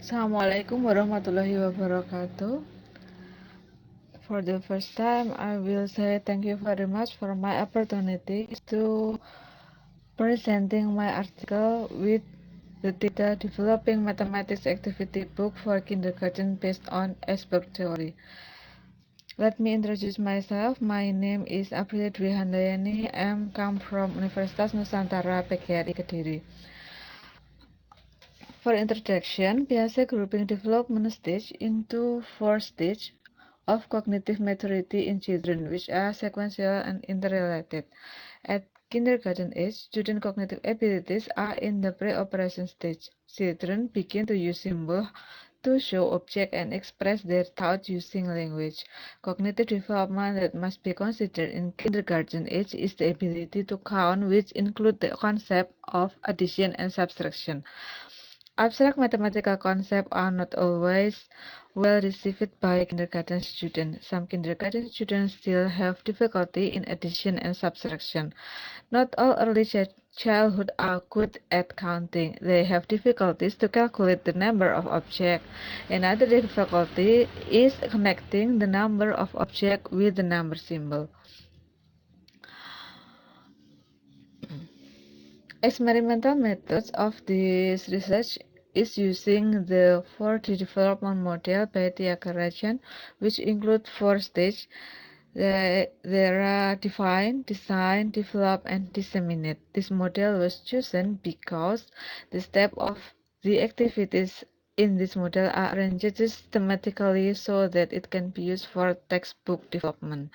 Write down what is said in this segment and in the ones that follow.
Assalamualaikum warahmatullahi wabarakatuh. For the first time, I will say thank you very much for my opportunity to presenting my article with the title Developing Mathematics Activity Book for Kindergarten based on iceberg theory. Let me introduce myself. My name is Aprilia Dwi Handayani. I come from Universitas Nusantara PGRI Kediri. For introduction, Piaget grouping development stage into four stages of cognitive maturity in children, which are sequential and interrelated. At kindergarten age, student cognitive abilities are in the pre-operation stage. Children begin to use symbols to show objects and express their thoughts using language. Cognitive development that must be considered in kindergarten age is the ability to count, which include the concept of addition and subtraction. Abstract mathematical concepts are not always well received by kindergarten students. Some kindergarten students still have difficulty in addition and subtraction. Not all early childhood are good at counting. They have difficulties to calculate the number of objects. Another difficulty is connecting the number of objects with the number symbol. Experimental methods of this research is using the 4D development model by Tyagarajan, which include four stages. There are define, design, develop, and disseminate. This model was chosen because the steps of the activities in this model are arranged systematically so that it can be used for textbook development.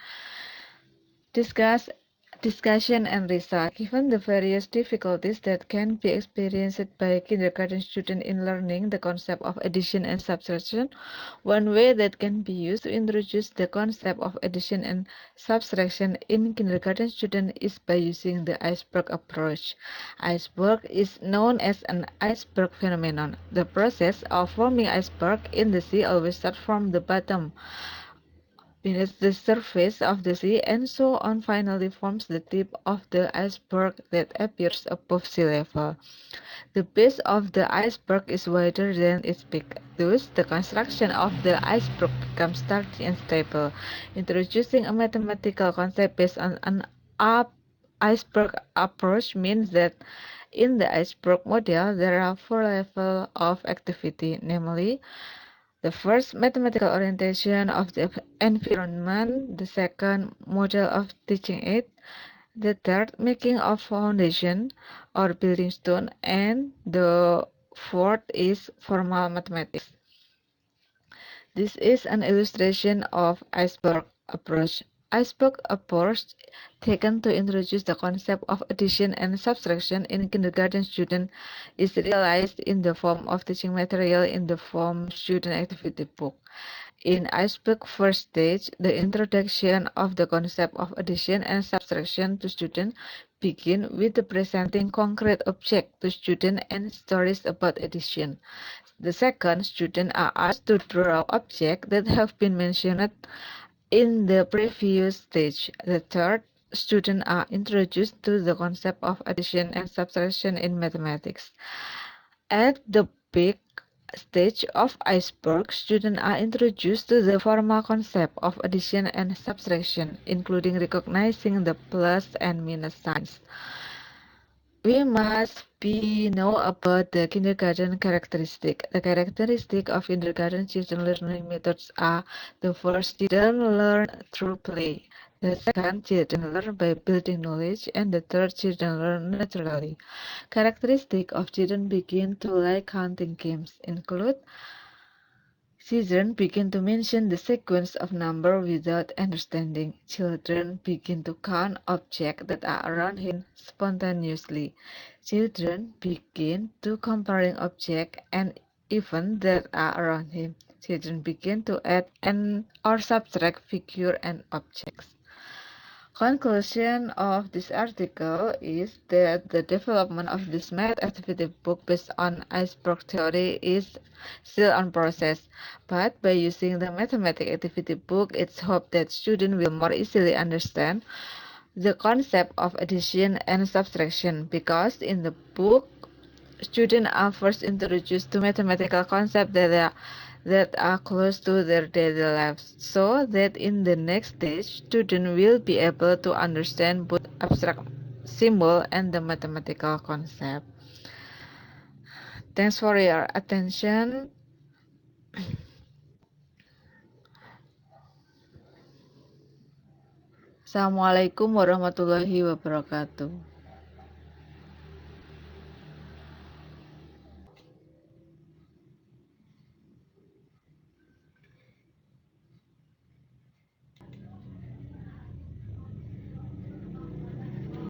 Discuss Discussion and result. Given the various difficulties that can be experienced by kindergarten students in learning the concept of addition and subtraction, one way that can be used to introduce the concept of addition and subtraction in kindergarten students is by using the iceberg approach. Iceberg is known as an iceberg phenomenon. The process of forming iceberg in the sea always starts from the bottom beneath the surface of the sea and so on finally forms the tip of the iceberg that appears above sea level. The base of the iceberg is wider than its peak. Thus, the construction of the iceberg becomes sturdy and stable. Introducing a mathematical concept based on an iceberg approach means that in the iceberg model there are four levels of activity, namely the first, mathematical orientation of the environment. The second, model of teaching aid. The third, making of foundation or building stone. And the fourth is formal mathematics. This is an illustration of iceberg approach. Iceberg approach taken to introduce the concept of addition and subtraction in kindergarten student is realized in the form of teaching material in the form student activity book. In iceberg first stage, the introduction of the concept of addition and subtraction to students begin with the presenting concrete object to students and stories about addition. The second, students are asked to draw objects that have been mentioned in the previous stage. The third, students are introduced to the concept of addition and subtraction in mathematics. At the peak stage of iceberg, students are introduced to the formal concept of addition and subtraction, including recognizing the plus and minus signs. We must be know about the kindergarten characteristic. The characteristic of kindergarten children learning methods are: the first, children learn through play. The second, children learn by building knowledge, and the third, children learn naturally. Characteristic of children begin to like counting games include: children begin to mention the sequence of numbers without understanding. Children begin to count objects that are around him spontaneously. Children begin to comparing objects and events that are around him. Children begin to add and or subtract figures and objects. Conclusion of this article is that the development of this math activity book based on iceberg theory is still on process, but by using the mathematics activity book, it's hoped that students will more easily understand the concept of addition and subtraction because in the book students are first introduced to mathematical concepts that are close to their daily lives, so that in the next stage, students will be able to understand both abstract symbol and the mathematical concept. Thanks for your attention. Assalamualaikum warahmatullahi wabarakatuh.